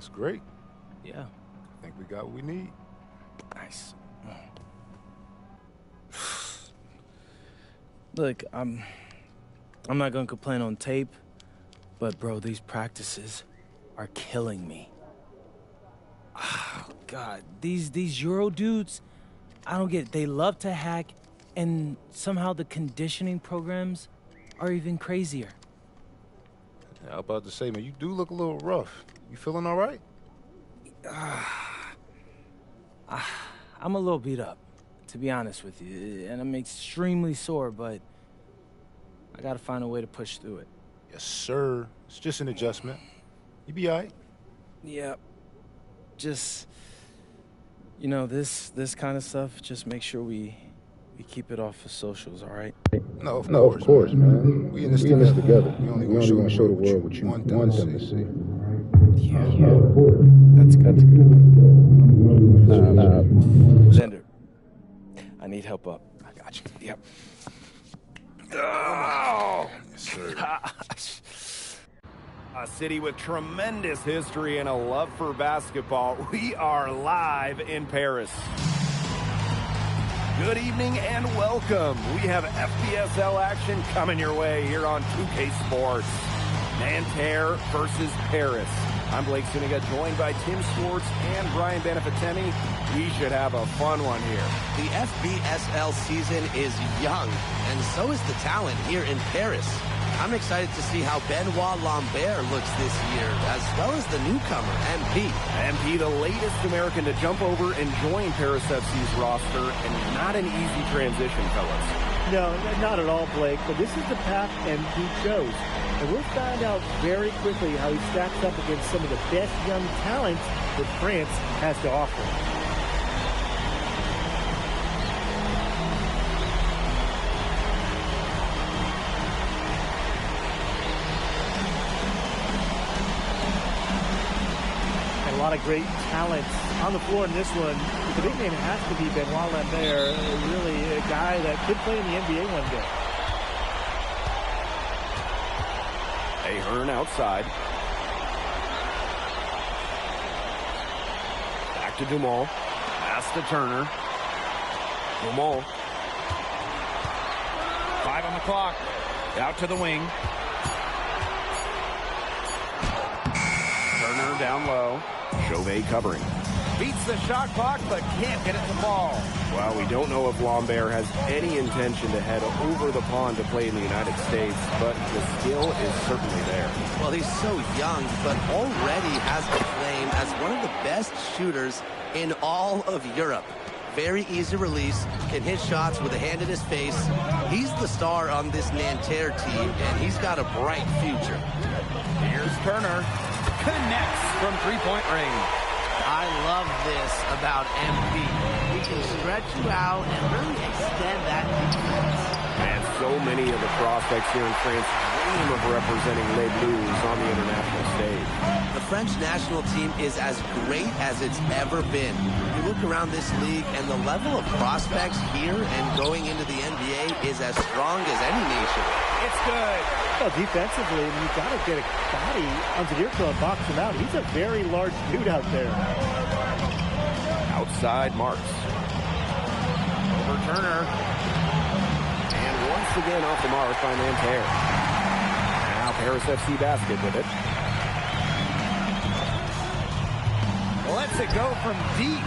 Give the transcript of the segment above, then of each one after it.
That's great. Yeah. I think we got what we need. Nice. Look, I'm not gonna complain on tape, but bro, these practices are killing me. Oh, God, these Euro dudes, I don't get it. They love to hack, and somehow the conditioning programs are even crazier. Yeah, I was about to say, man, you do look a little rough. You feeling all right? I'm a little beat up, to be honest with you, and I'm extremely sore, but I gotta find a way to push through it. Yes, sir. It's just an adjustment. You be all right. Yeah. Just, you know, this kind of stuff, just make sure we keep it off of socials, all right? No, of course, man. We in this together. We only gonna show the world what you want them to see. Yeah. That's good. Xander, I need help up. I got you. Yep. Oh! Yes, sir. Gosh. A city with tremendous history and a love for basketball. We are live in Paris. Good evening and welcome. We have FPSL action coming your way here on 2K Sports. Nanterre versus Paris. I'm Blake Zuniga, joined by Tim Swartz and Brian Benefitemi. We should have a fun one here. The FBSL season is young, and so is the talent here in Paris. I'm excited to see how Benoit Lambert looks this year, as well as the newcomer, MP. MP, the latest American to jump over and join Paris FC's roster, and not an easy transition, fellas. No, not at all, Blake, but this is the path MP chose. And we'll find out very quickly how he stacks up against some of the best young talents that France has to offer. And a lot of great talent on the floor in this one. The big name has to be Benoit Lambert, really a guy that could play in the NBA one day. Ahern outside. Back to Dumont. Pass to Turner. Dumont. 5 on the clock. Out to the wing. Turner down low. Chauvet covering. Beats the shot clock, but can't get it to fall. Well, we don't know if Lambert has any intention to head over the pond to play in the United States, but the skill is certainly there. Well, he's so young, but already has the claim as one of the best shooters in all of Europe. Very easy release, can hit shots with a hand in his face. He's the star on this Nanterre team, and he's got a bright future. Here's Turner. Connects from three-point range. I love this about MP. He can stretch you out and really extend that defense. And so many of the prospects here in France dream of representing Les Bleus on the international stage. The French national team is as great as it's ever been. You look around this league and the level of prospects here and going into the NBA is as strong as any nation. It's good. Well, defensively, you've got to get a body onto Dirklo and box him out. He's a very large dude out there. Outside Marks. Over Turner. And once again off the mark by Nanterre. Now Paris FC basket with it. Lets it go from deep.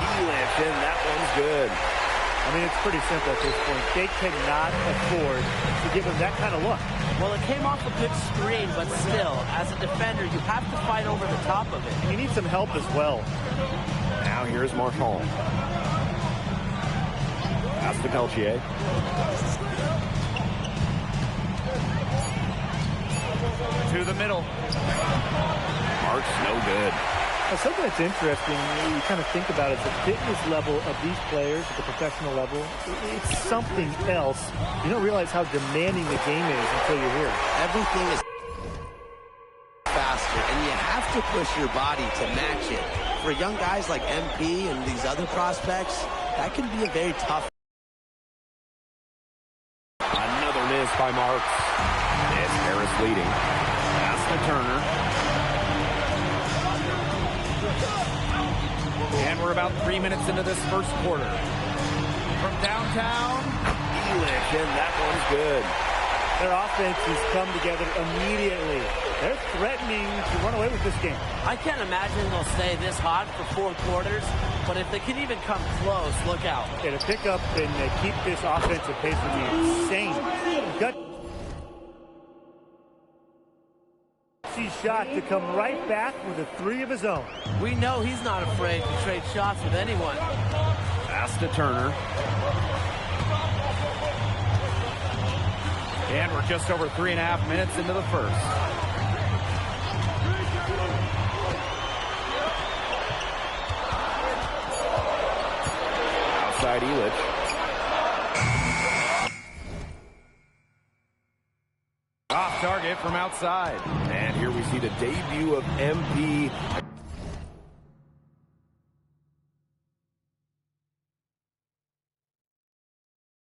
Elish, and that one's good. I mean, it's pretty simple at this point. They cannot afford to give him that kind of look. Well, it came off a good screen, but still, as a defender, you have to fight over the top of it. And you need some help as well. Now here's Marchand. Pass to Peltier. To the middle. Marks no good. Now, something that's interesting, you kind of think about it, the fitness level of these players at the professional level, it's something else. You don't realize how demanding the game is until you're here. Everything is faster, and you have to push your body to match it. For young guys like MP and these other prospects, that can be a very tough. Another miss by Marks. It's Paris leading. Pass to Turner. we're about 3 minutes into this first quarter. From downtown, Elich, and that one's good. Their offense has come together immediately. They're threatening to run away with this game. I can't imagine they'll stay this hot for 4 quarters, but if they can even come close, look out. Yeah, to pick up and keep this offensive pace would be insane. Shot to come right back with a 3 of his own. We know he's not afraid to trade shots with anyone. Pass to Turner. And we're just over 3.5 minutes into the first. Outside Elich. Off target from outside. And here we see the debut of MP.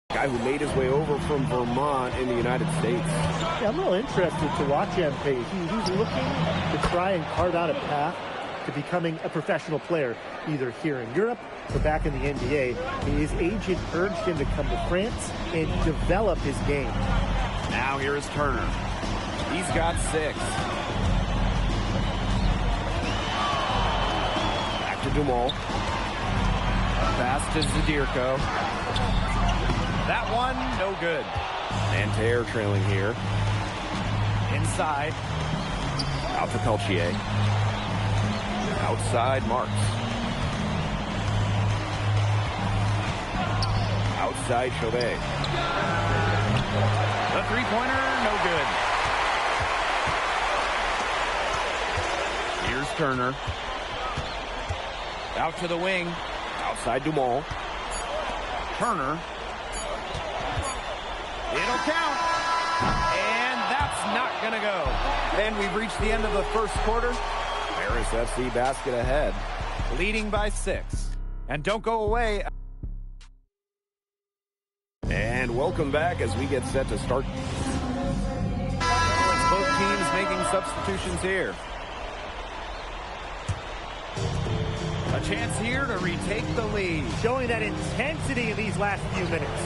Guy who made his way over from Vermont in the United States. Yeah, I'm real interested to watch MP. He's looking to try and carve out a path to becoming a professional player, either here in Europe or back in the NBA. His agent urged him to come to France and develop his game. Now here is Turner. He's got 6. Back to Dumont. Pass to Zadirko. That one, no good. Nanterre trailing here. Inside. Out to Peltier. Outside Marks. Outside Chauvet. The three-pointer, no good. Here's Turner. Out to the wing. Outside Dumont. Turner. It'll count. And that's not going to go. And we've reached the end of the first quarter. Paris FC basket ahead, leading by 6. And don't go away. And welcome back as we get set to start. It's both teams making substitutions here. A chance here to retake the lead. Showing that intensity in these last few minutes.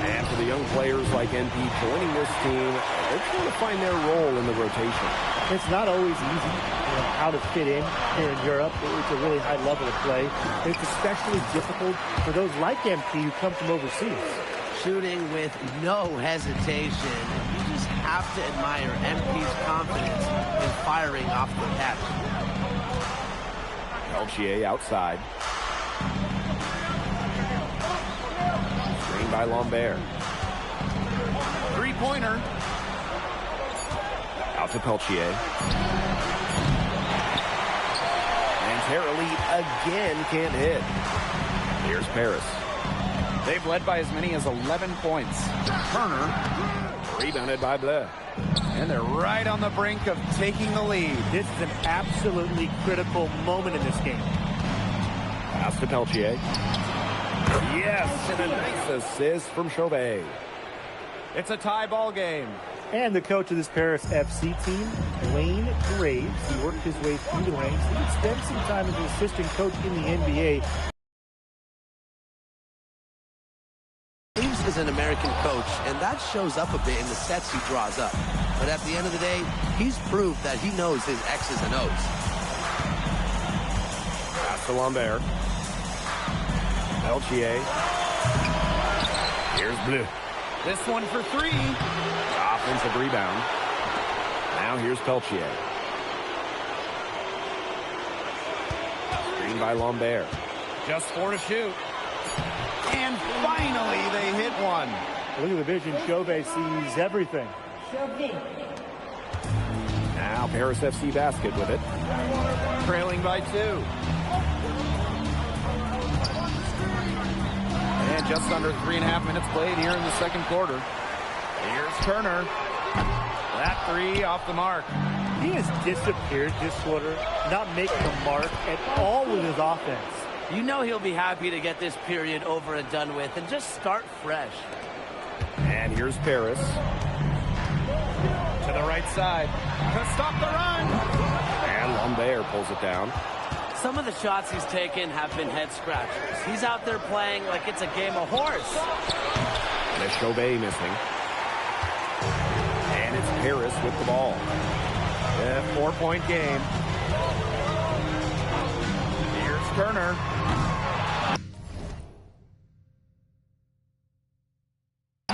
And for the young players like NP joining this team, they're trying to find their role in the rotation. It's not always easy, how to fit in here in Europe. It's a really high level of play. It's especially difficult for those like MP who come from overseas. Shooting with no hesitation. You just have to admire MP's confidence in firing off the catch. Peltier outside. Screen by Lambert. Three-pointer. Out to Peltier. And Terra Lee again can't hit. Here's Paris. They've led by as many as 11 points. Turner, rebounded by Bleu. And they're right on the brink of taking the lead. This is an absolutely critical moment in this game. Pass to Peltier. Yes, and a nice assist from Chauvet. It's a tie ball game. And the coach of this Paris FC team, Wayne Graves, he worked his way through the ranks. He would spend some time as an assistant coach in the NBA. Graves is an American coach, and that shows up a bit in the sets he draws up. But at the end of the day, he's proved that he knows his X's and O's. Pass to Lambert. Peltier. Here's Bleu. This one for 3. Offensive rebound. Now here's Peltier. Screen by Lambert. Just 4 to shoot. And finally they hit one. Look at the vision. Chauvet sees everything. Now Paris FC basket with it. Trailing by 2. And just under 3.5 minutes played here in the second quarter. Here's Turner. That 3 off the mark. He has disappeared this quarter, not making a mark at all with his offense. You know he'll be happy to get this period over and done with and just start fresh. And here's Paris. To the right side. To stop the run. And Lambert pulls it down. Some of the shots he's taken have been head scratchers. He's out there playing like it's a game of horse. Chauvet missing. And it's Harris with the ball. A 4-point game. Here's Turner.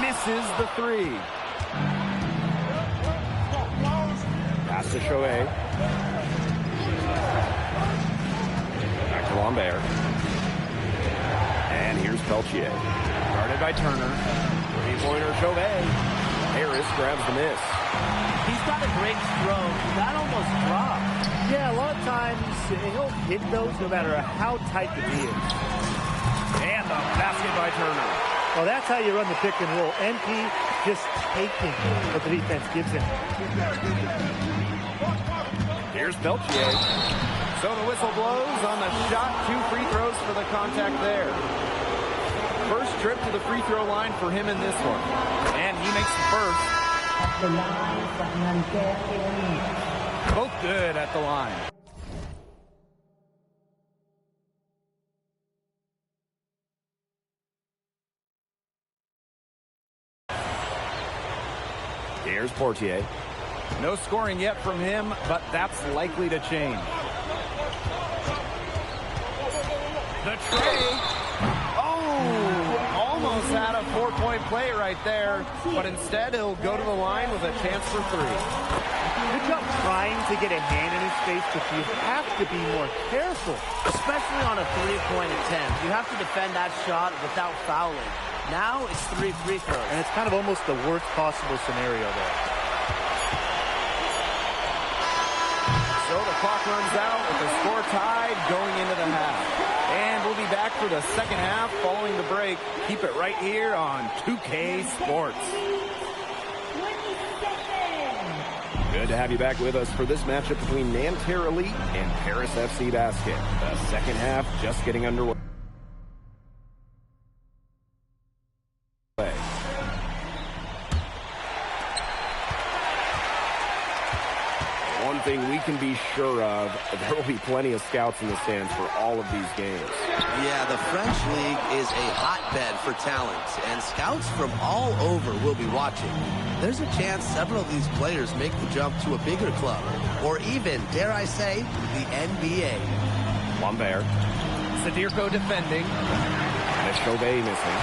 Misses the three. Pass to Chauvet. Back to Lambert. And here's Peltier. Guarded by Turner. Three-pointer Chauvet. Harris grabs the miss. He's got a great stroke. That almost dropped. Yeah, a lot of times he'll hit those no matter how tight the D is. And the basket by Turner. Well, that's how you run the pick and roll. NP just taking what the defense gives him. Here's Peltier. So the whistle blows on the shot. 2 free throws for the contact there. First trip to the free throw line for him in this one. And he makes the first. At the line from Nanterre. Both good at the line. Here's Portier. No scoring yet from him, but that's likely to change. The tray. Oh, almost had a 4-point play right there, but instead he'll go to the line with a chance for 3. Good job trying to get a hand in his face, but you have to be more careful. Especially on a 3-point attempt. You have to defend that shot without fouling. Now it's 3 free throws. And it's kind of almost the worst possible scenario there. So the clock runs out with the score tied going into the half. And we'll be back for the second half following the break. Keep it right here on 2K Sports. Good to have you back with us for this matchup between Nanterre Elite and Paris FC Basket. The second half just getting underway. One thing we can be sure of, there will be plenty of scouts in the stands for all of these games. Yeah, the French League is a hotbed for talent, and scouts from all over will be watching. There's a chance several of these players make the jump to a bigger club, or even, dare I say, the NBA. Lambert. Sadirko defending. And Chauvet missing.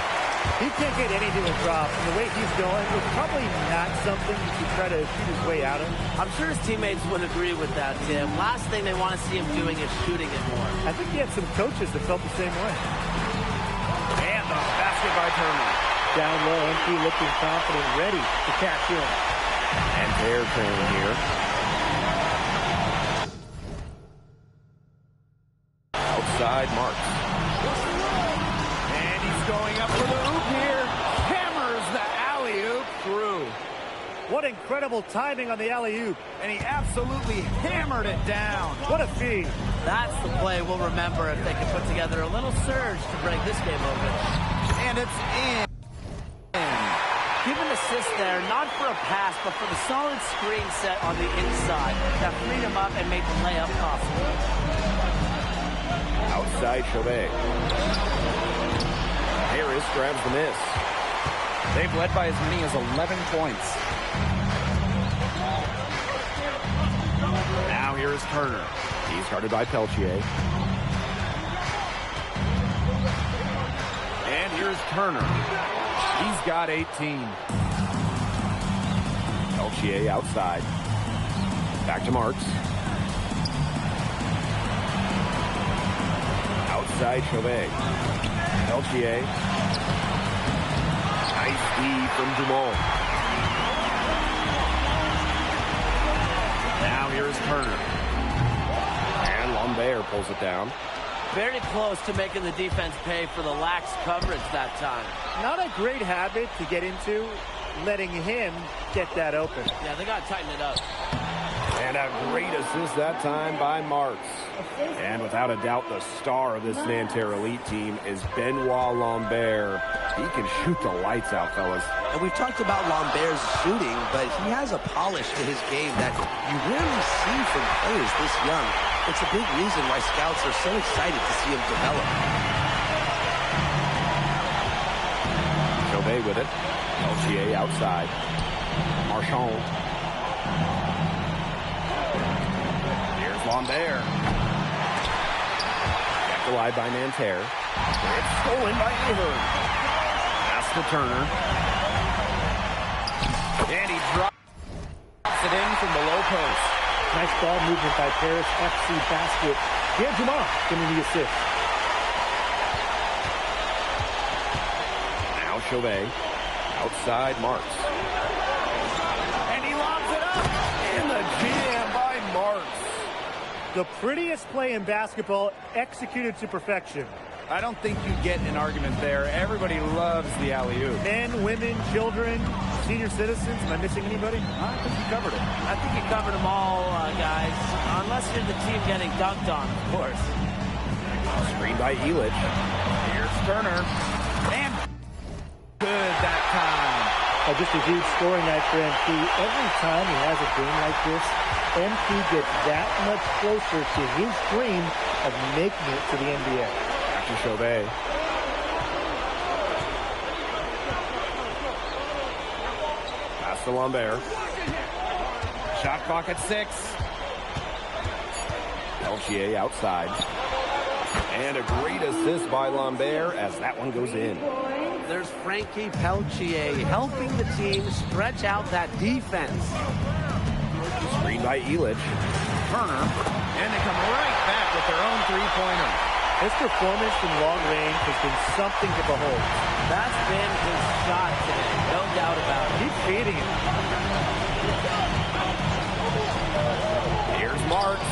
He can't get anything to drop. And the way he's going, it's probably not something you should try to shoot his way out of. I'm sure his teammates would agree with that, Tim. Last thing they want to see him doing is shooting it more. I think he had some coaches that felt the same way. And the basket by Turner. Down low, NP looking confident, ready to cash in. And Terre trailing here. Outside Marks. And he's going up for the oop here. Hammers the alley-oop through. What incredible timing on the alley-oop. And he absolutely hammered it down. What a feed. That's the play we'll remember if they can put together a little surge to break this game open. And it's in. Give an assist there, not for a pass, but for the solid screen set on the inside that freed him up and made the layup possible. Outside Chauvet. Harris grabs the miss. They've led by as many as 11 points. Now here is Turner. He's guarded by Peltier. And here's Turner. He's got 18. Peltier outside. Back to Marks. Outside Chauvet. Peltier. Nice D from Dumont. Now here's Turner. And Lambert pulls it down. Very close to making the defense pay for the lax coverage that time. Not a great habit to get into, letting him get that open. Yeah, they got to tighten it up. And a great assist that time by Marks. And without a doubt, the star of this Nanterre Elite team is Benoit Lambert. He can shoot the lights out, fellas. And we've talked about Lambert's shooting, but he has a polish to his game that you rarely see from players this young. It's a big reason why scouts are so excited to see him develop. Chauvet with it. Peltier outside. Marchand. Here's Lambert. Kept alive by Nanterre. It's stolen by Ahern. Pass to Turner. And he drops it in from the low post. Nice ball movement by Paris FC Basket. Pierre Dumont getting the assist. Now Chauvet. Outside Marks. And he lobs it up. And the jam by Marks. The prettiest play in basketball, executed to perfection. I don't think you get an argument there. Everybody loves the alley-oop. Men, women, children, senior citizens. Am I missing anybody? I think you covered it. I think you covered them all, guys. Unless you're the team getting dunked on, of course. Screen by Elitch. Here's Turner. And good that time. Just a huge scoring night for MP. Every time he has a game like this, MP gets that much closer to his dream of making it to the NBA. To Chauvet. Pass to Lambert. Shot clock at 6. Peltier outside. And a great assist by Lambert as that one goes in. There's Frankie Peltier helping the team stretch out that defense. Screen by Elitch. Turner. And they come right back with their own three-pointer. His performance from long range has been something to behold. That's been his shot today, no doubt about it. Keep feeding him. Here's Marks.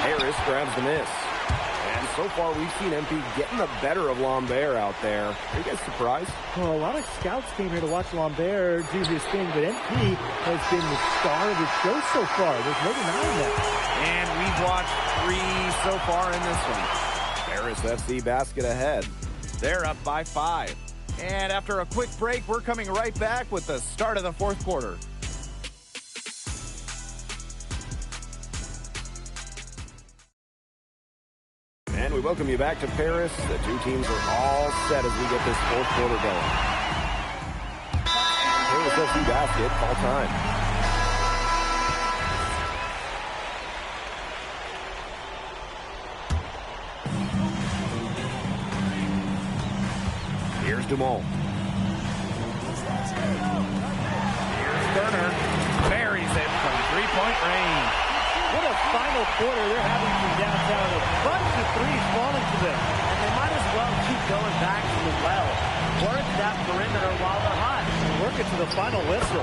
Harris grabs the miss. And so far we've seen MP getting the better of Lambert out there. Are you guys surprised? Well, a lot of scouts came here to watch Lambert do his thing, but MP has been the star of the show so far. There's no denying that. And we've watched 3 so far in this one. Paris FC Basket ahead. They're up by 5. And after a quick break, we're coming right back with the start of the fourth quarter. And we welcome you back to Paris. The two teams are all set as we get this fourth quarter going. Paris FC Basket, all time. Here's Dumont. Here's Turner. Buries it from three-point range. What a final quarter they're having from downtown. A bunch of threes falling to them. And they might as well keep going back to the well. Work that perimeter while they're hot. Work it to the final whistle.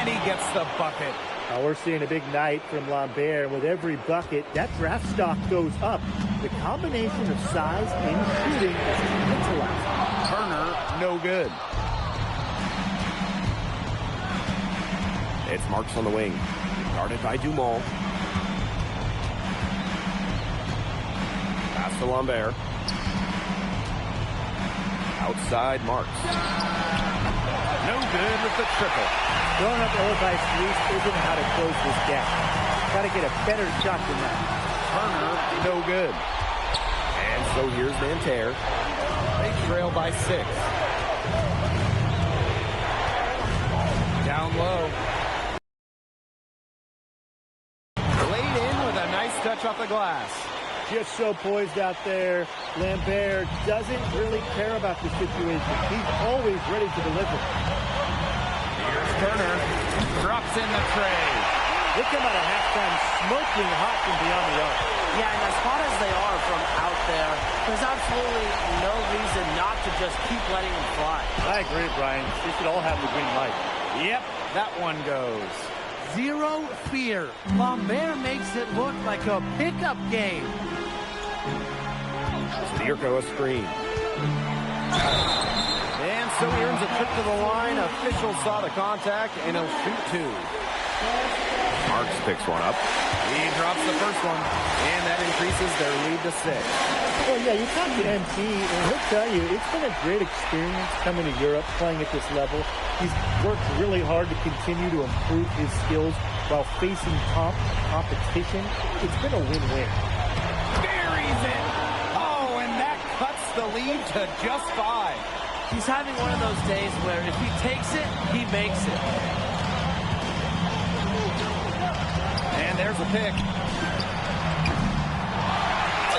And he gets the bucket. Now we're seeing a big night from Lambert. With every bucket, that draft stock goes up. The combination of size and shooting is tantalizing. Turner, no good. It's Marks on the wing. Guarded by Dumont. Pass to Lambert. Outside Marks. No good with the triple. Throwing up ill-advised threes isn't how to close this gap. Got to get a better shot than that. Turner, no good. And so here's Nanterre. They trail by 6. Down low. Laid in with a nice touch off the glass. Just so poised out there. Lambert doesn't really care about the situation. He's always ready to deliver. Here's Turner. Drops in the tray. They come out of halftime smoking hot from beyond the arc. Yeah, and as hot as they are from out there, there's absolutely no reason not to just keep letting them fly. I agree, Brian. They should all have the green light. Yep, that one goes. Zero fear. Lambert makes it look like a pickup game. Stierko a screen. And so he earns a trip to the line. Officials saw the contact, and he'll shoot 2. Marks picks one up. He drops the first one, and that increases their lead to 6. Well, yeah, you talk to MP, and he'll tell you it's been a great experience coming to Europe, playing at this level. He's worked really hard to continue to improve his skills while facing competition, it's been a win-win. Buries it. Oh, and that cuts the lead to just 5. He's having one of those days where if he takes it, he makes it. And there's a pick.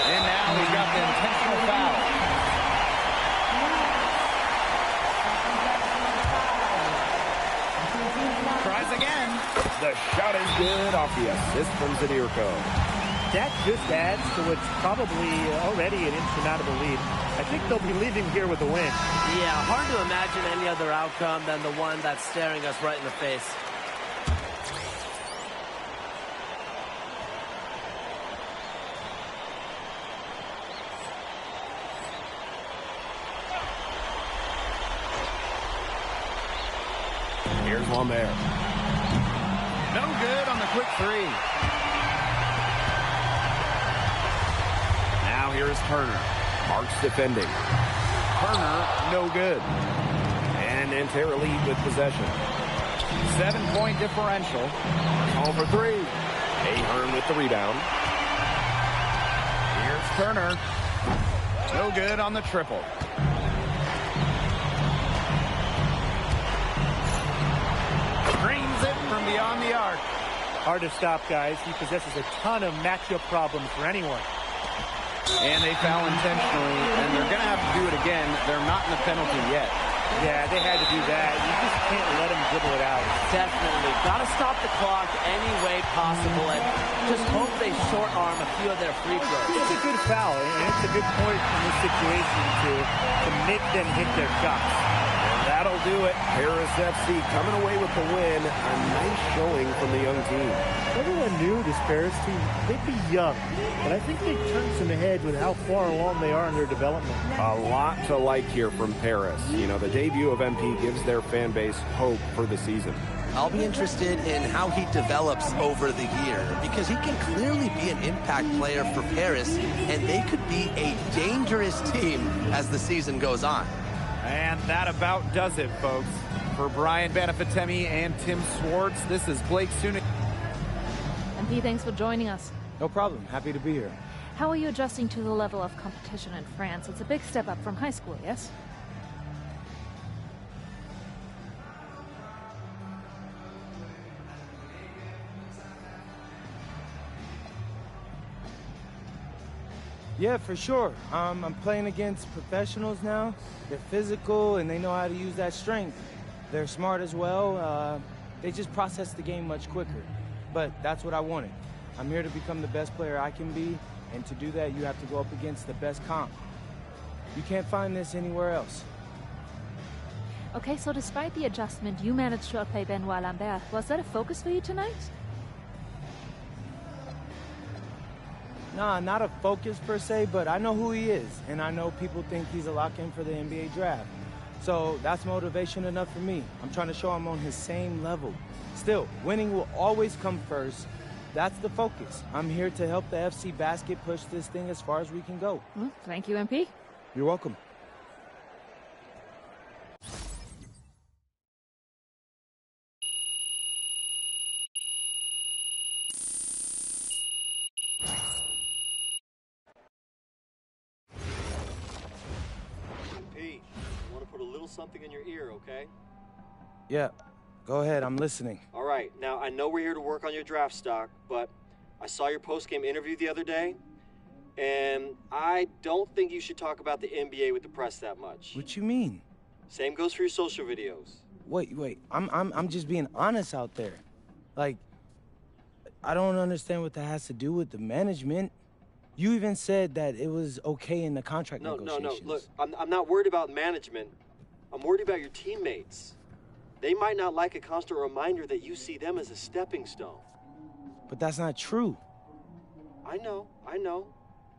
And now he's got the intentional foul. Tries again. The shot is good off the assist from Zadirko. That just adds to what's probably already an insurmountable lead. I think they'll be leaving here with a win. Yeah, hard to imagine any other outcome than the one that's staring us right in the face. Here's Lambert. No good on the quick 3. Now here's Turner. Marks defending. Turner, no good. And Nanterre lead with possession. 7-point differential. Home for 3. Ahern with the rebound. Here's Turner. No good on the triple. Screens it from beyond the arc. Hard to stop, guys. He possesses a ton of matchup problems for anyone. And they foul intentionally, and they're going to have to do it again. They're not in the penalty yet. Yeah, they had to do that. You just can't let them dribble it out. Definitely. Got to stop the clock any way possible and just hope they short arm a few of their free throws. It's a good foul, and it's a good point in this situation to make them hit their shots. That'll do it. Paris FC coming away with the win. A nice showing from the young team. Everyone knew this Paris team, they'd be young, but I think they turned some heads with how far along they are in their development. A lot to like here from Paris. You know, the debut of MP gives their fan base hope for the season. I'll be interested in how he develops over the year because he can clearly be an impact player for Paris, and they could be a dangerous team as the season goes on. And that about does it, folks. For Brian Banafitemi and Tim Swartz, this is Blake Sunic. MP, thanks for joining us. No problem. Happy to be here. How are you adjusting to the level of competition in France? It's a big step up from high school, yes? Yeah, for sure. I'm playing against professionals now. They're physical, and they know how to use that strength. They're smart as well. They just process the game much quicker. But that's what I wanted. I'm here to become the best player I can be, and to do that, you have to go up against the best comp. You can't find this anywhere else. Okay, so despite the adjustment, you managed to outplay Benoit Lambert. Was that a focus for you tonight? Nah, not a focus per se, but I know who he is, and I know people think he's a lock-in for the NBA draft. So that's motivation enough for me. I'm trying to show I'm on his same level. Still, winning will always come first. That's the focus. I'm here to help the FC Basket push this thing as far as we can go. Well, thank you, MP. You're welcome. Something in your ear, okay? Yeah, go ahead, I'm listening. All right, now I know we're here to work on your draft stock, but I saw your post-game interview the other day, and I don't think you should talk about the NBA with the press that much. What you mean? Same goes for your social videos. Wait, I'm just being honest out there. Like, I don't understand what that has to do with the management. You even said that it was okay in the contract negotiations. No, look, I'm not worried about management. I'm worried about your teammates. They might not like a constant reminder that you see them as a stepping stone. But that's not true. I know.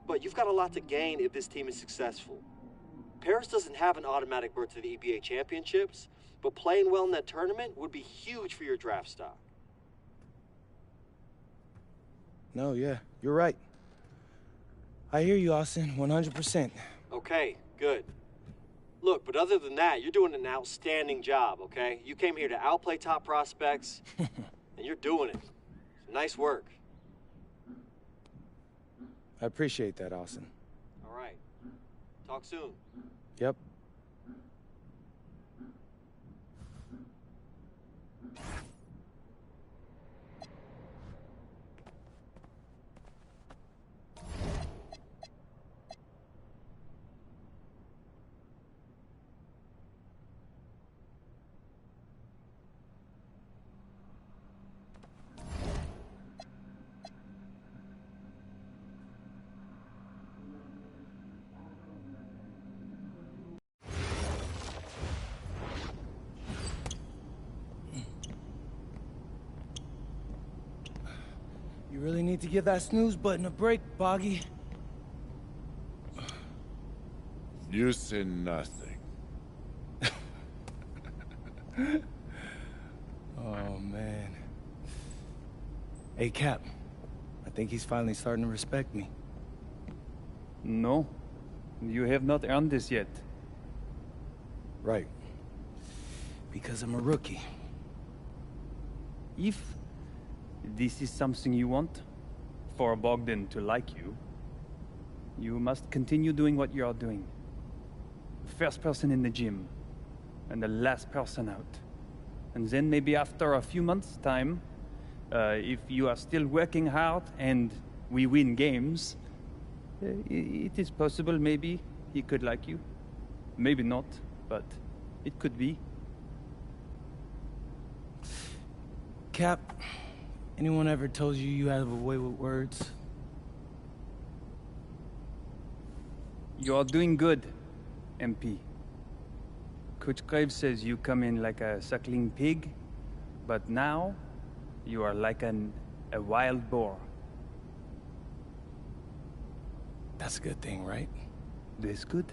But you've got a lot to gain if this team is successful. Paris doesn't have an automatic berth to the EBA championships, but playing well in that tournament would be huge for your draft stock. No, yeah, you're right. I hear you, Austin, 100%. Okay, good. Look, but other than that, you're doing an outstanding job, okay? You came here to outplay top prospects, and you're doing it. Nice work. I appreciate that, Austin. All right. Talk soon. Yep. You really need to give that snooze button a break, Boggy. You say nothing. Oh, man. Hey, Cap. I think he's finally starting to respect me. No. You have not earned this yet. Right. Because I'm a rookie. If this is something you want, for Bogdan to like you, you must continue doing what you are doing. First person in the gym, and the last person out. And then maybe after a few months' time, if you are still working hard and we win games, it is possible maybe he could like you. Maybe not, but it could be. Cap, anyone ever told you you have a way with words? You are doing good, MP. Coach Graves says you come in like a suckling pig, but now you are like a wild boar. That's a good thing, right? That's good.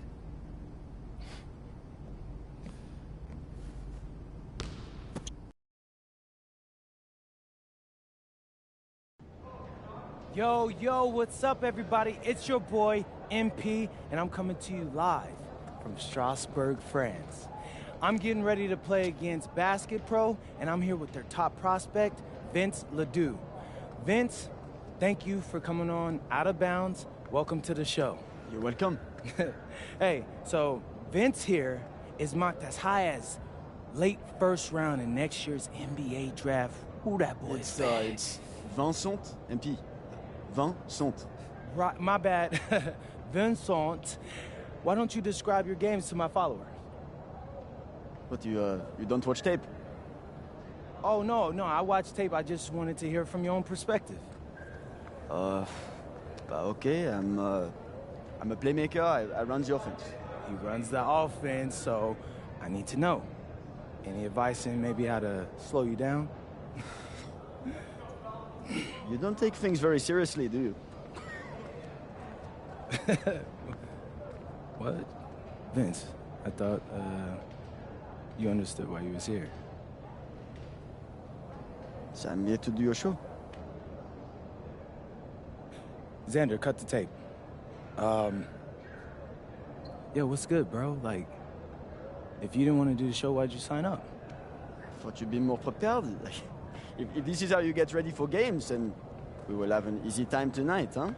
Yo, yo, what's up, everybody? It's your boy, MP, and I'm coming to you live from Strasbourg, France. I'm getting ready to play against Basket Pro, and I'm here with their top prospect, Vince Ledoux. Vince, thank you for coming on Out of Bounds. Welcome to the show. You're welcome. Hey, so Vince here is mocked as high as late first round in next year's NBA draft. Who that boy is? It's Vincent, MP. Vincent. Right, my bad. Vincent. Why don't you describe your games to my follower? But you don't watch tape? Oh, no, I watch tape. I just wanted to hear from your own perspective. Okay, I'm a playmaker. I run the offense. He runs the offense, so I need to know. Any advice in maybe how to slow you down? You don't take things very seriously, do you? What? Vince, I thought, you understood why you was here. So I'm here to do your show. Xander, cut the tape. Yeah, what's good, bro? Like, if you didn't want to do the show, why'd you sign up? I thought you'd be more prepared. If this is how you get ready for games, then we will have an easy time tonight, huh?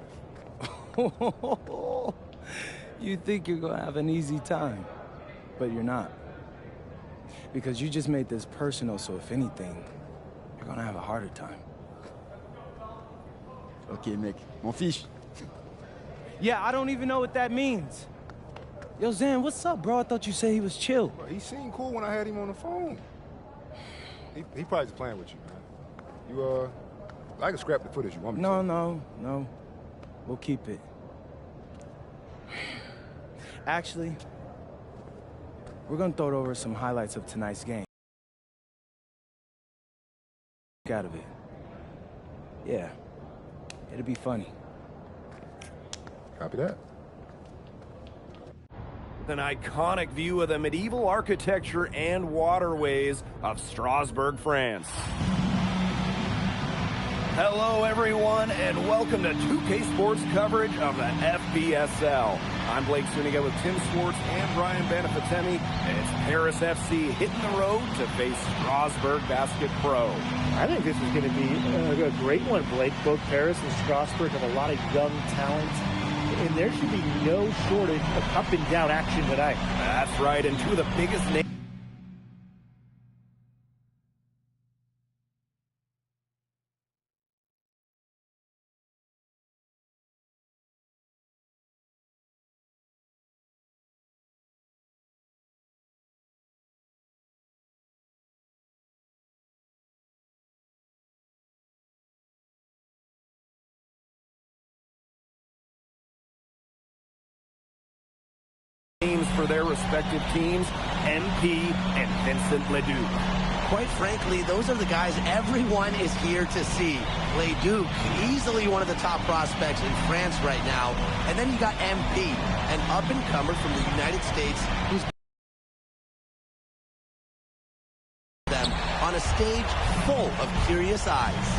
You think you're gonna have an easy time, but you're not. Because you just made this personal, so if anything, you're gonna have a harder time. Okay, mec. M'en fiche. Yeah, I don't even know what that means. Yo, Zan, what's up, bro? I thought you said he was chill. Bro, he seemed cool when I had him on the phone. He probably just playing with you, man. You, I can scrap the footage you want me to. No. We'll keep it. Actually, we're gonna throw over some highlights of tonight's game. Out of it. Yeah. It'll be funny. Copy that. An iconic view of the medieval architecture and waterways of Strasbourg, France. Hello, everyone, and welcome to 2K Sports coverage of the FBSL. I'm Blake Suniga with Tim Swartz and Brian Banafitemi. It's Paris FC hitting the road to face Strasbourg Basket Pro. I think this is going to be a great one, Blake. Both Paris and Strasbourg have a lot of young talent, and there should be no shortage of up-and-down action tonight. That's right, and two of the biggest names. For their respective teams, MP and Vincent Leduc. Quite frankly, those are the guys everyone is here to see. Leduc, easily one of the top prospects in France right now. And then you got MP, an up-and-comer from the United States who's them on a stage full of curious eyes.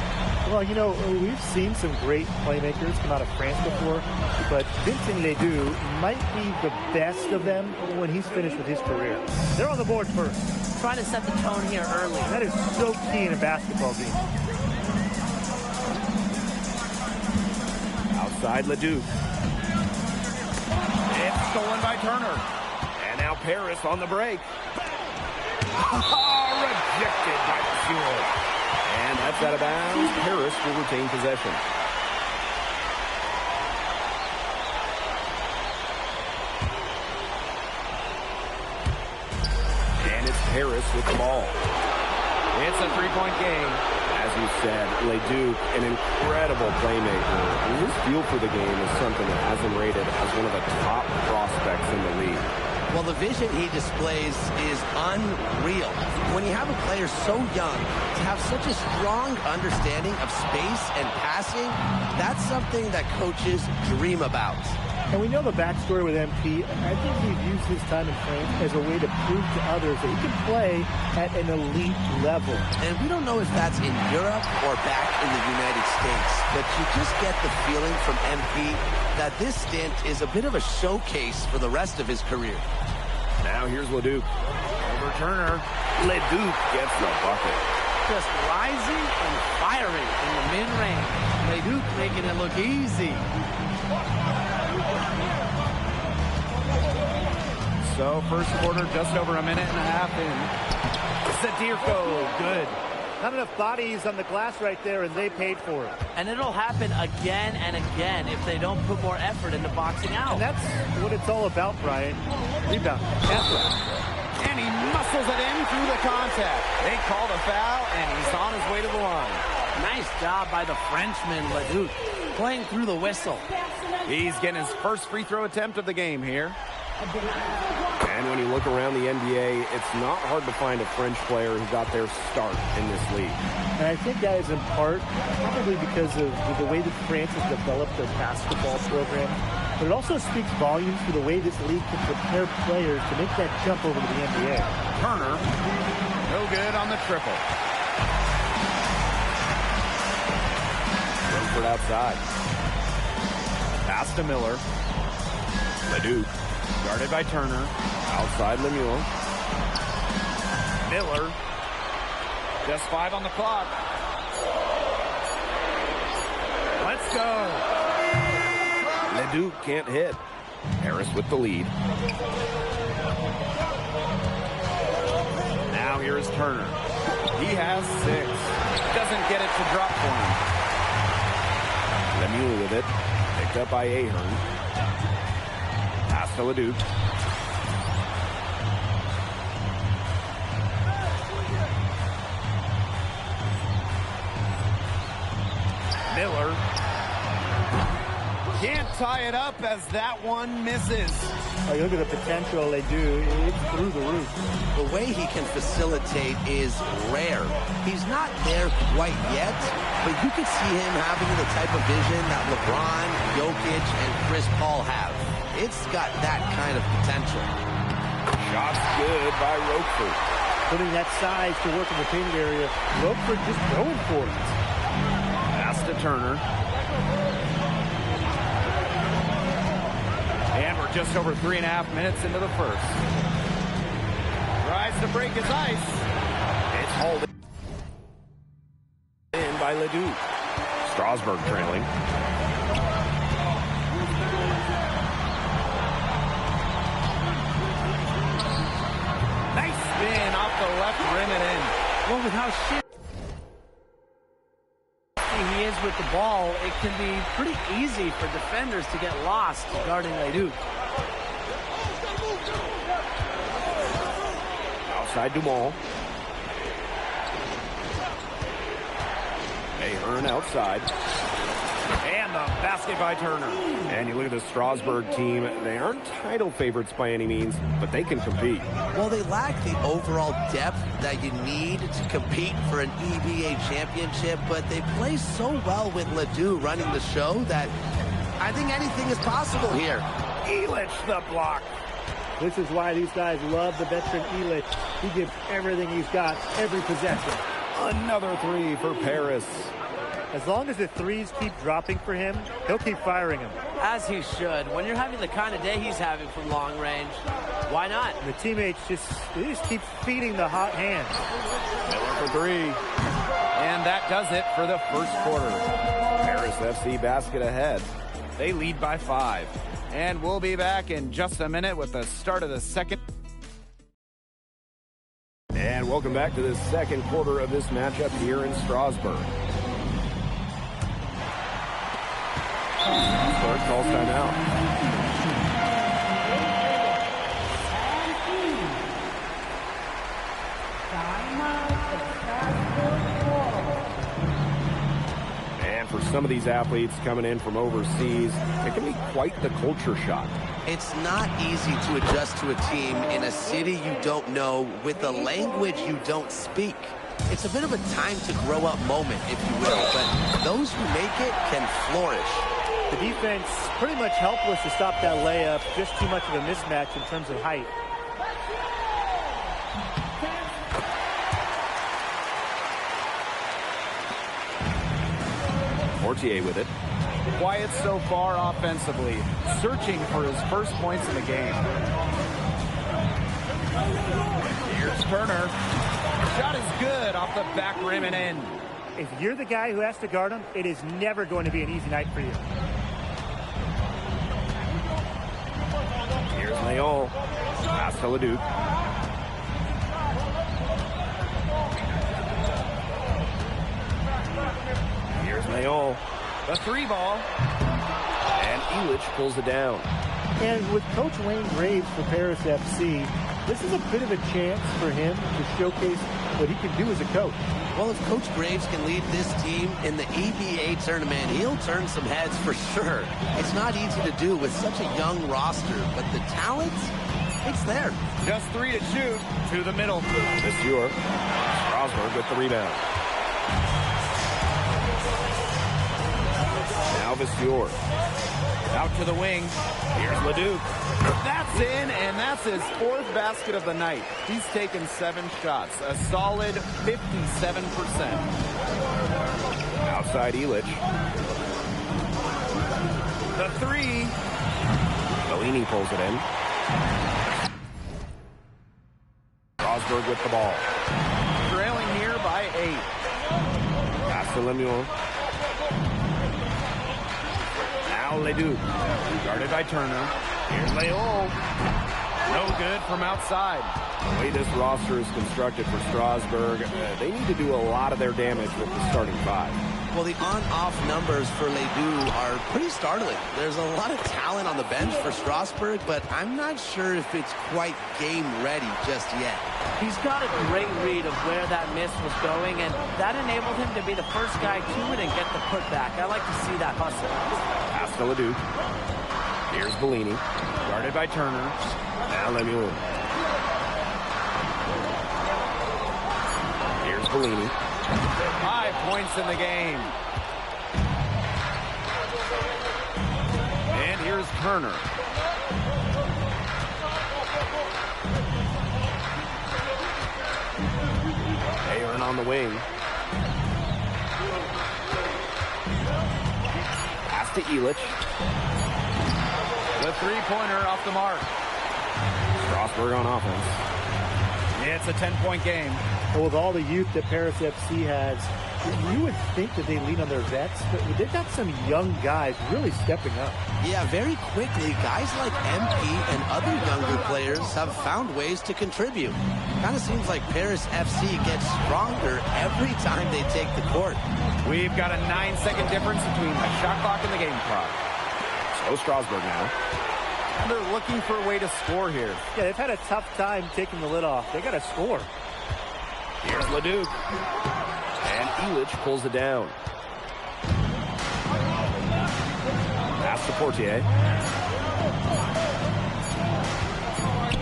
Well, you know, we've seen some great playmakers come out of France before, but Vincent Ledoux might be the best of them when he's finished with his career. They're on the board first. Trying to set the tone here early. That is so key in a basketball game. Outside Leduc. It's stolen by Turner. And now Paris on the break. Rejected by Pure. And that's out of bounds. Paris will retain possession. And it's Paris with the ball. It's a three-point game. As you said, Leduc, an incredible playmaker. His feel for the game is something that has him rated as one of the top prospects in the league. Well, the vision he displays is unreal. When you have a player so young, to have such a strong understanding of space and passing, that's something that coaches dream about. And we know the backstory with MP. I think he's used his time in France as a way to prove to others that he can play at an elite level. And we don't know if that's in Europe or back in the United States, but you just get the feeling from MP that this stint is a bit of a showcase for the rest of his career. Now here's Leduc. Over Turner. Leduc gets the bucket. Just rising and firing in the mid-range. Leduc making it look easy. So first quarter, just over a minute and a half in. Sadirko, good. Not enough bodies on the glass right there, and they paid for it. And it'll happen again and again if they don't put more effort into boxing out. And that's what it's all about, Brian. Rebound, effort. And he muscles it in through the contact. They call the foul, and he's on his way to the line. Nice job by the Frenchman, Leduc, playing through the whistle. He's getting his first free throw attempt of the game here. And when you look around the NBA, it's not hard to find a French player who got their start in this league. And I think that is in part probably because of the way that France has developed their basketball program. But it also speaks volumes for the way this league can prepare players to make that jump over to the NBA. Turner, no good on the triple. Rutherford outside. Pass to Miller. Leduc. Guarded by Turner. Outside Lemuel. Miller. Just 5 on the clock. Let's go. Leduc can't hit. Harris with the lead. Now here's Turner. He has 6. Doesn't get it to drop for him. Lemuel with it. Picked up by Ahern. Pass to Leduc. Miller can't tie it up as that one misses. Oh, you look at the potential they do. It's through the roof. The way he can facilitate is rare. He's not there quite yet, but you could see him having the type of vision that LeBron, Jokic, and Chris Paul have. It's got that kind of potential. Shot's good by Roquefort. Putting that size to work in the painted area. Roquefort just going for it. Pass Turner. And we're just over 3.5 minutes into the first. Tries to break his ice. It's holding in by Ledoux. Strasburg trailing. Nice spin off the left rim and in. Well, with how shit he is with the ball, it can be pretty easy for defenders to get lost guarding Ledoux. Outside Dumont. Ahern outside. And the basket by Turner. And you look at the Strasburg team. They aren't title favorites by any means, but they can compete. Well, they lack the overall depth that you need to compete for an EBA championship, but they play so well with Ledoux running the show that I think anything is possible here. Elich the block. This is why these guys love the veteran Elich. He gives everything he's got, every possession. Another three for Paris. As long as the threes keep dropping for him, he'll keep firing them. As he should. When you're having the kind of day he's having from long range, why not? And the teammates just keep feeding the hot hands. Miller for three. And that does it for the first quarter. Paris FC basket ahead. They lead by 5. And we'll be back in just a minute with the start of the second. And welcome back to the second quarter of this matchup here in Strasbourg. Strasbourg calls timeout. And for some of these athletes coming in from overseas, it can be quite the culture shock. It's not easy to adjust to a team in a city you don't know with a language you don't speak. It's a bit of a time to grow up moment, if you will, but those who make it can flourish. The defense pretty much helpless to stop that layup. Just too much of a mismatch in terms of height. Mortier with it. Quiet so far offensively, searching for his first points in the game. Here's Turner. Shot is good off the back rim and in. If you're the guy who has to guard him, it is never going to be an easy night for you. Here's Leon. Pass to Ledoux. Here's Leon. The three ball. And Elich pulls it down. And with Coach Wayne Graves for Paris FC, this is a bit of a chance for him to showcase what he can do as a coach. Well, if Coach Graves can lead this team in the EBA tournament, he'll turn some heads for sure. It's not easy to do with such a young roster, but the talent, it's there. Just 3 to shoot to the middle. Monsieur. Strasburg with the rebound. Now Monsieur. Out to the wing. Here's Ledoux. That's in, and that's his 4th basket of the night. He's taken 7 shots, a solid 57%. Outside Elich. The three. Bellini pulls it in. Strasburg with the ball. Trailing here by 8. Pass to Lemuel. Now Ledoux. Guarded by Turner. Here's Leon. No good from outside. The way this roster is constructed for Strasburg, they need to do a lot of their damage with the starting 5. Well, the on-off numbers for Ledoux are pretty startling. There's a lot of talent on the bench for Strasburg, but I'm not sure if it's quite game ready just yet. He's got a great read of where that miss was going, and that enabled him to be the first guy to it and get the putback. I like to see that hustle. Pass to Ledoux. Here's Bellini. Guarded by Turner. Now Lemuel. Here's Bellini. 5 points in the game. And here's Turner. Ahern on the wing. Pass to Illich. The three-pointer off the mark. Strasburg on offense. It's a 10-point game. Well, with all the youth that Paris FC has, you would think that they lean on their vets, but they've got some young guys really stepping up. Yeah, very quickly, guys like MP and other younger players have found ways to contribute. Kind of seems like Paris FC gets stronger every time they take the court. We've got a 9-second difference between the shot clock and the game clock. So Strasburg now. And they're looking for a way to score here. Yeah, they've had a tough time taking the lid off. They got to score. Here's Leduc. And Illich pulls it down. Pass to Portier.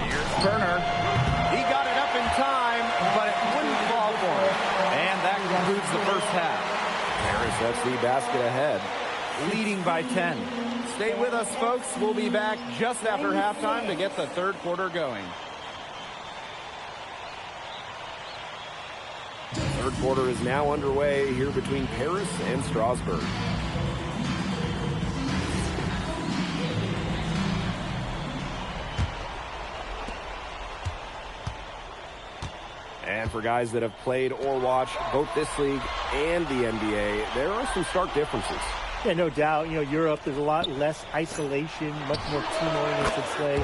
Here's Turner. He got it up in time, but it wouldn't fall for him. And that concludes the first half. Paris FC basket ahead. Leading by 10. Stay with us, folks. We'll be back just after halftime to get the third quarter going. Third quarter is now underway here between Paris and Strasburg. And for guys that have played or watched both this league and the NBA, there are some stark differences. Yeah, no doubt. You know, Europe, there's a lot less isolation, much more team-oriented play.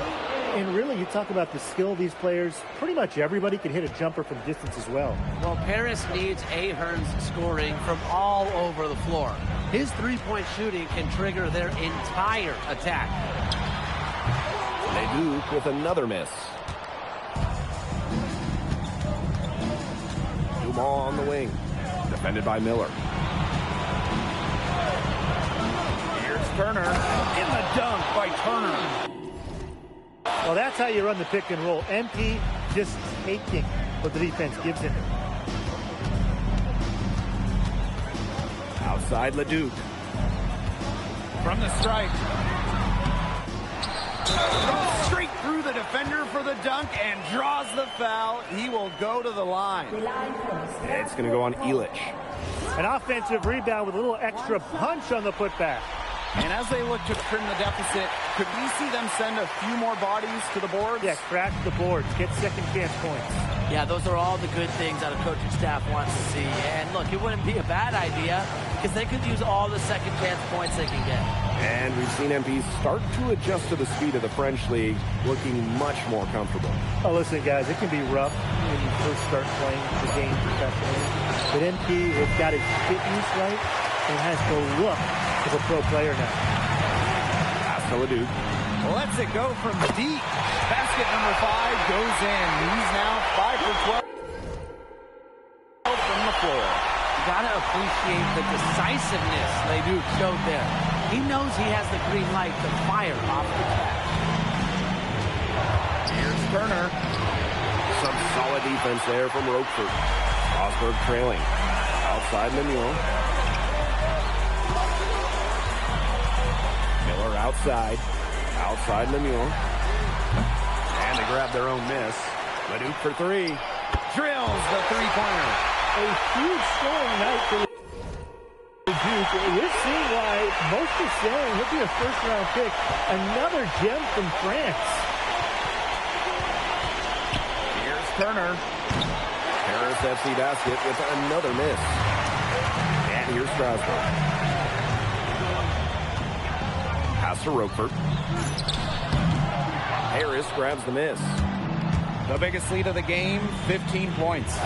And really, you talk about the skill of these players, pretty much everybody can hit a jumper from distance as well. Well, Paris needs Ahern's scoring from all over the floor. His three-point shooting can trigger their entire attack. Leduc with another miss. Dumas on the wing. Defended by Miller. Here's Turner. In the dunk by Turner. Well, that's how you run the pick and roll. MP just taking what the defense gives him. Outside Leduc. From the stripe. Goes straight through the defender for the dunk and draws the foul. He will go to the line. It's going to go on Illich. An offensive rebound with a little extra punch on the putback. And as they look to trim the deficit, could we see them send a few more bodies to the boards? Yeah, crack the boards, get second chance points. Yeah, those are all the good things that a coaching staff wants to see. And look, it wouldn't be a bad idea because they could use all the second chance points they can get. And we've seen MP start to adjust to the speed of the French league, looking much more comfortable. Oh, listen, guys, it can be rough when you first start playing the game professionally. But MP has got his fitness right and has the look of a pro player now. Pass to Leduc. Lets it go from deep. Basket number 5 goes in. He's now 5 for 12 from the floor. You got to appreciate the decisiveness Leduc showed there. He knows he has the green light to fire off the catch. Here's Turner. Some solid defense there from Roquefort. Strasburg trailing. Outside Lemuel. Miller outside. Outside Lemuel. And they grab their own miss. Leduc for 3. Drills the three-pointer. A huge scoring night for Leduc. We're seeing why most are saying he'll be a first-round pick. Another gem from France. Here's Turner. Paris FC basket with another miss. And here's Strasburg. Pass to Roquefort. Harris grabs the miss. The biggest lead of the game, 15 points.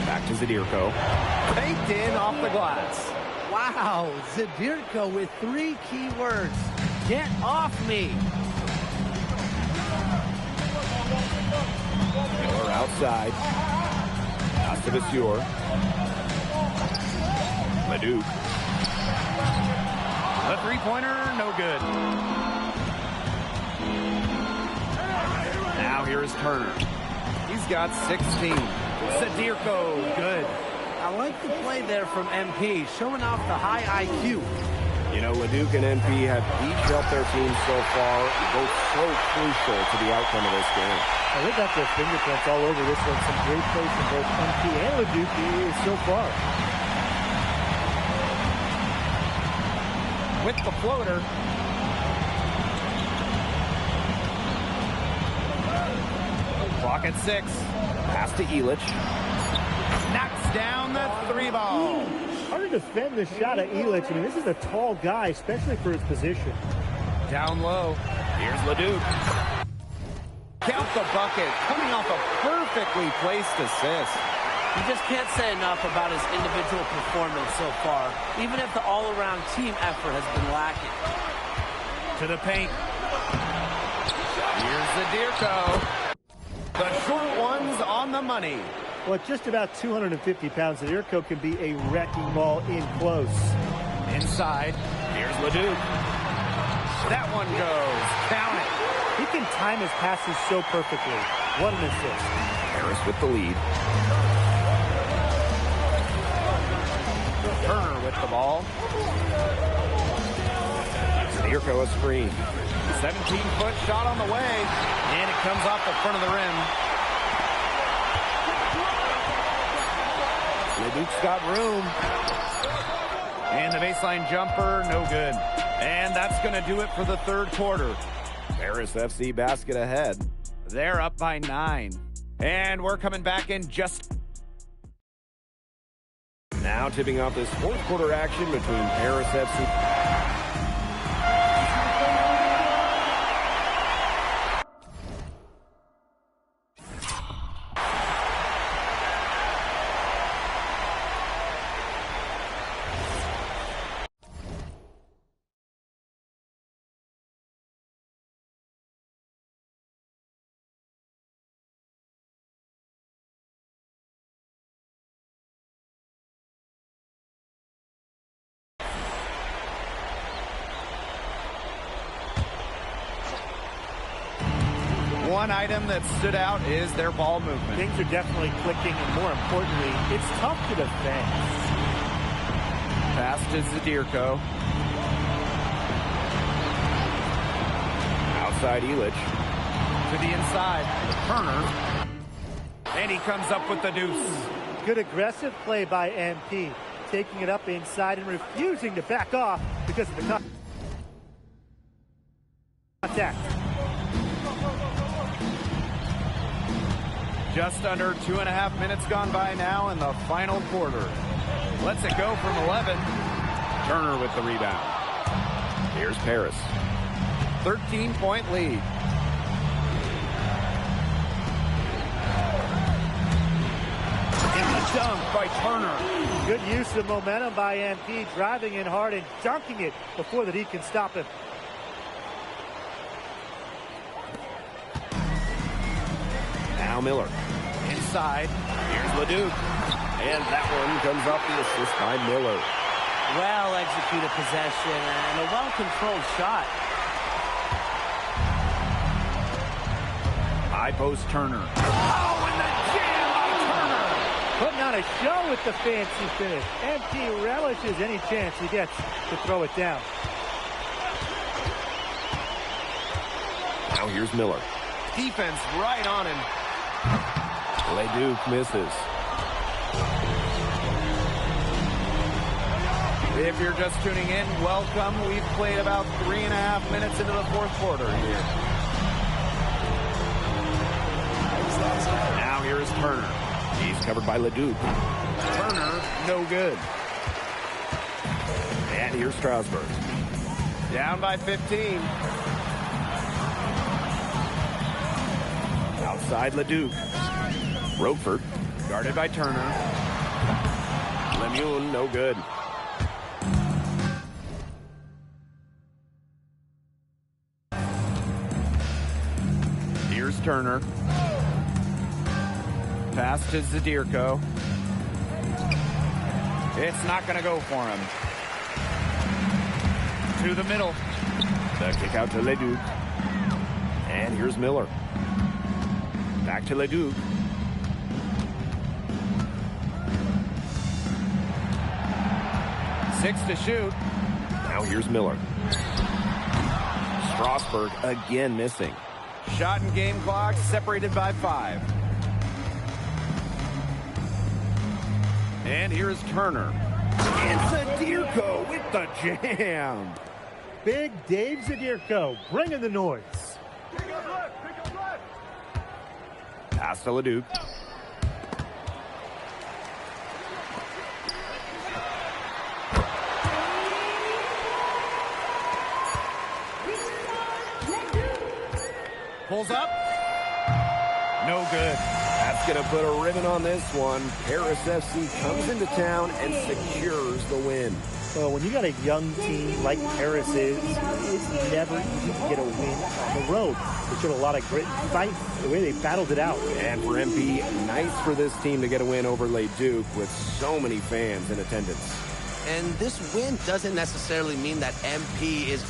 Back to Zadirko. Baked in off the glass. Wow, Zadirko with 3 key words. Get off me. Miller outside. Pass to Vasseur. Leduc. The three-pointer, no good. Now here is Turner. He's got 16. Zadirko, good. I like the play there from MP, showing off the high IQ. You know, Leduc and MP have each helped their teams so far, both so crucial to the outcome of this game. Well, they got their fingerprints all over this one. Some great plays from both MP and Leduc so far. with the floater. Clock at 6. Pass to Illich. Knocks down the 3-ball. Hard to defend the shot at Illich. I mean, this is a tall guy, especially for his position. Down low. Here's Leduc. Count the bucket. Coming off a perfectly placed assist. You just can't say enough about his individual performance so far, even if the all-around team effort has been lacking. To the paint. Here's the Zadirko. The short one's on the money. Well, at just about 250 pounds, Zadirko can be a wrecking ball in close. Inside. Here's Leduc. That one goes. Count it. He can time his passes so perfectly. What an assist. Harris with the lead. Turner with the ball. Zadirko a screen. 17-foot shot on the way. And it comes off the front of the rim. Leduc's got room. And the baseline jumper, no good. And that's going to do it for the third quarter. Paris FC basket ahead. They're up by 9. And we're coming back in just... Now tipping off this fourth quarter action between Paris FC... One item that stood out is their ball movement. Things are definitely clicking, and more importantly, it's tough to defend. Pass to Zadirko. Outside Illich. To the inside. Turner. And he comes up with the deuce. Good aggressive play by MP. Taking it up inside and refusing to back off because of the contact. Just under 2.5 minutes gone by now in the final quarter. Lets it go from 11. Turner with the rebound. Here's Paris. 13-point lead. And the dunk by Turner. Good use of momentum by MP, driving in hard and dunking it before the D can stop him. Now Miller. Inside. Here's Leduc. And that one comes off the assist by Miller. Well-executed possession and a well-controlled shot. High post Turner. Oh, and the jam by Turner! Putting on a show with the fancy finish. MP relishes any chance he gets to throw it down. Now here's Miller. Defense right on him. Leduc misses. If you're just tuning in, welcome. We've played about 3.5 minutes into the fourth quarter here. Now here's Turner. He's covered by Leduc. Turner, no good. And here's Strasburg. Down by 15. Outside Leduc. Roquefort, guarded by Turner. Lemuel, no good. Here's Turner. Pass to Zadirko. It's not going to go for him. To the middle. The kick out to Leduc. And here's Miller. Back to Leduc. 6 to shoot. Now here's Miller. Strasburg again missing. Shot and game clock separated by 5. And here's Turner. And Zadirko with the jam. Big Dave Zadirko bringing the noise. Pass to Leduc. Pulls up. No good. That's going to put a ribbon on this one. Paris FC comes into town and secures the win. Well, when you got a young team like Paris is, it's never easy to get a win on the road. They showed a lot of grit and fight, the way they battled it out. And for MP, nice for this team to get a win over Le Duc with so many fans in attendance. And this win doesn't necessarily mean that MP is...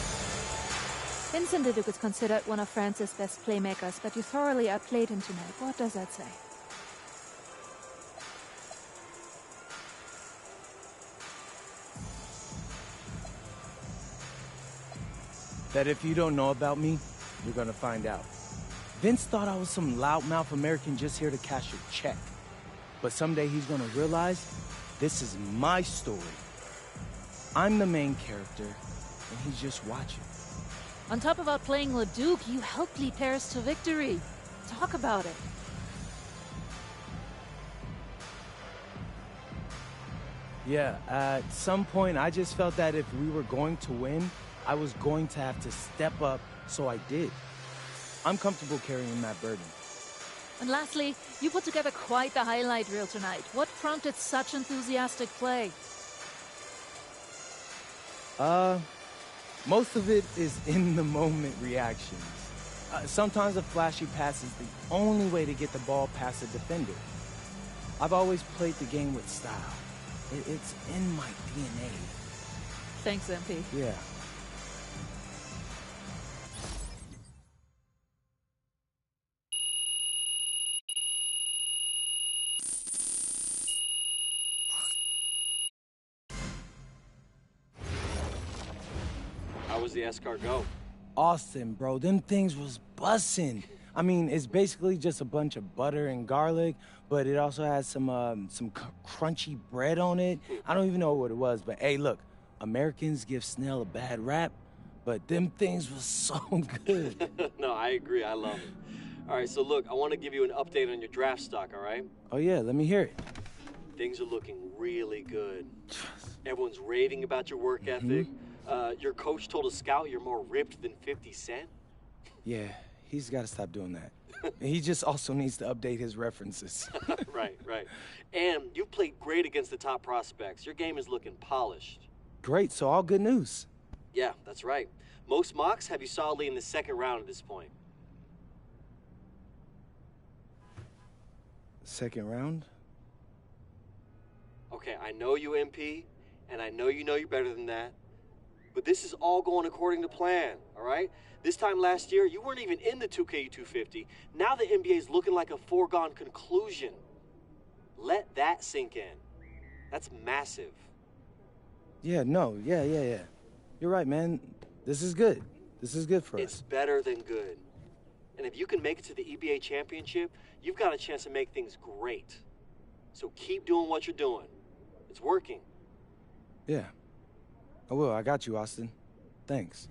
Vincent Leduc is considered one of France's best playmakers, but you thoroughly outplayed him tonight. What does that say? That if you don't know about me, you're gonna find out. Vince thought I was some loudmouth American just here to cash a check. But someday he's gonna realize this is my story. I'm the main character, and he's just watching. On top of outplaying Leduc, you helped lead Paris to victory. Talk about it. Yeah, at some point I just felt that if we were going to win, I was going to have to step up, so I did. I'm comfortable carrying that burden. And lastly, you put together quite the highlight reel tonight. What prompted such enthusiastic play? Most of it is in-the-moment reactions. Sometimes a flashy pass is the only way to get the ball past a defender. I've always played the game with style. It's in my DNA. Thanks, MP. Yeah. How was the escargot? Austin, bro, them things was bussin'. I mean, it's basically just a bunch of butter and garlic, but it also has some crunchy bread on it. I don't even know what it was, but hey, look, Americans give Snell a bad rap, but them things was so good. No, I agree. I love it. All right, so look, I want to give you an update on your draft stock, all right? Oh, yeah, let me hear it. Things are looking really good. Everyone's raving about your work ethic. Your coach told a scout you're more ripped than 50 Cent. Yeah, he's got to stop doing that. And he just also needs to update his references. Right. And you've played great against the top prospects. Your game is looking polished. Great, so all good news. Yeah, that's right. Most mocks have you solidly in the second round at this point. Second round? Okay, I know you, MP, and I know you're better than that. But this is all going according to plan, all right? This time last year, you weren't even in the 2K250. Now the NBA is looking like a foregone conclusion. Let that sink in. That's massive. Yeah. You're right, man. This is good. This is good for us. It's better than good. And if you can make it to the EBA championship, you've got a chance to make things great. So keep doing what you're doing. It's working. Yeah. I will. I got you, Austin. Thanks.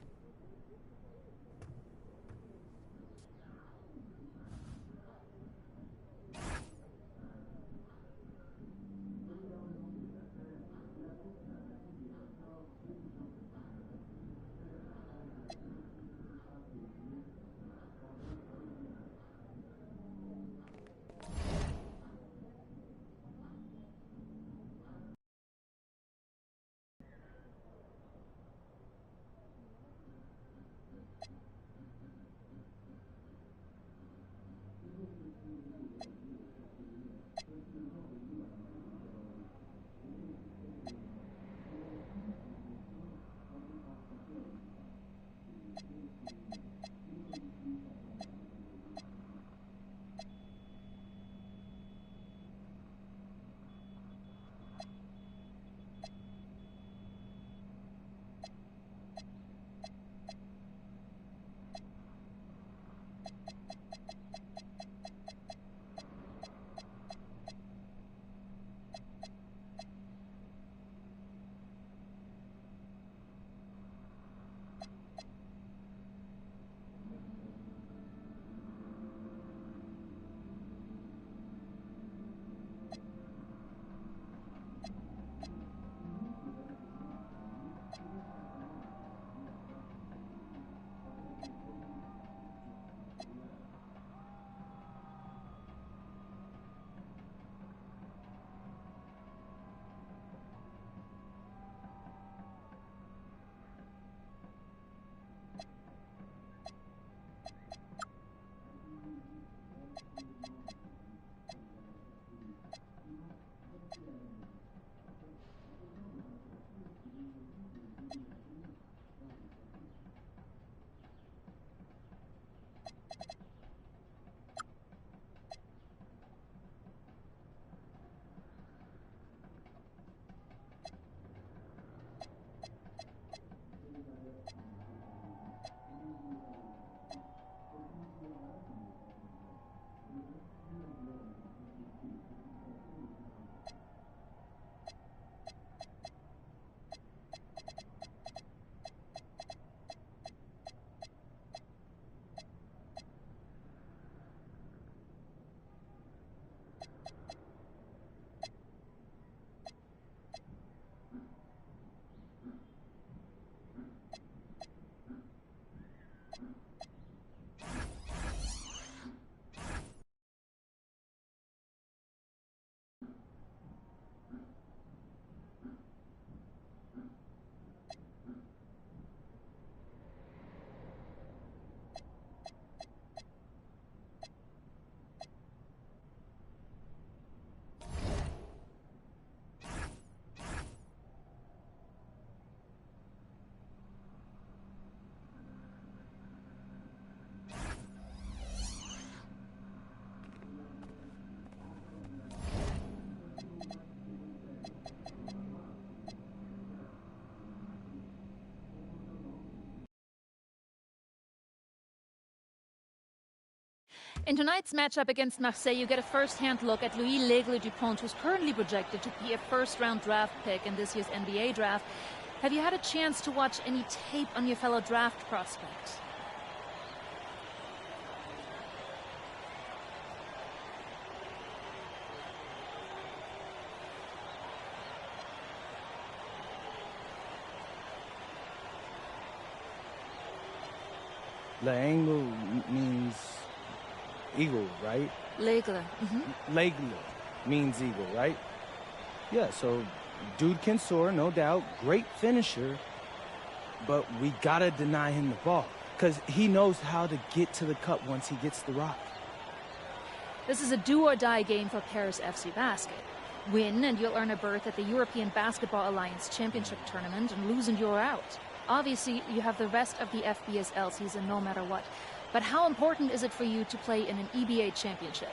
In tonight's matchup against Marseille, you get a first-hand look at Louis L'Aigle Dupont, who's currently projected to be a first-round draft pick in this year's NBA draft. Have you had a chance to watch any tape on your fellow draft prospect? L'Aigle means eagle, right? L'Aigle. L'Aigle means eagle, right? Yeah, so dude can soar, no doubt. Great finisher. But we gotta deny him the ball, because he knows how to get to the cup once he gets the rock. This is a do-or-die game for Paris FC Basket. Win and you'll earn a berth at the European Basketball Alliance Championship Tournament, and lose and you're out. Obviously, you have the rest of the FBSL season no matter what. But how important is it for you to play in an EBA championship?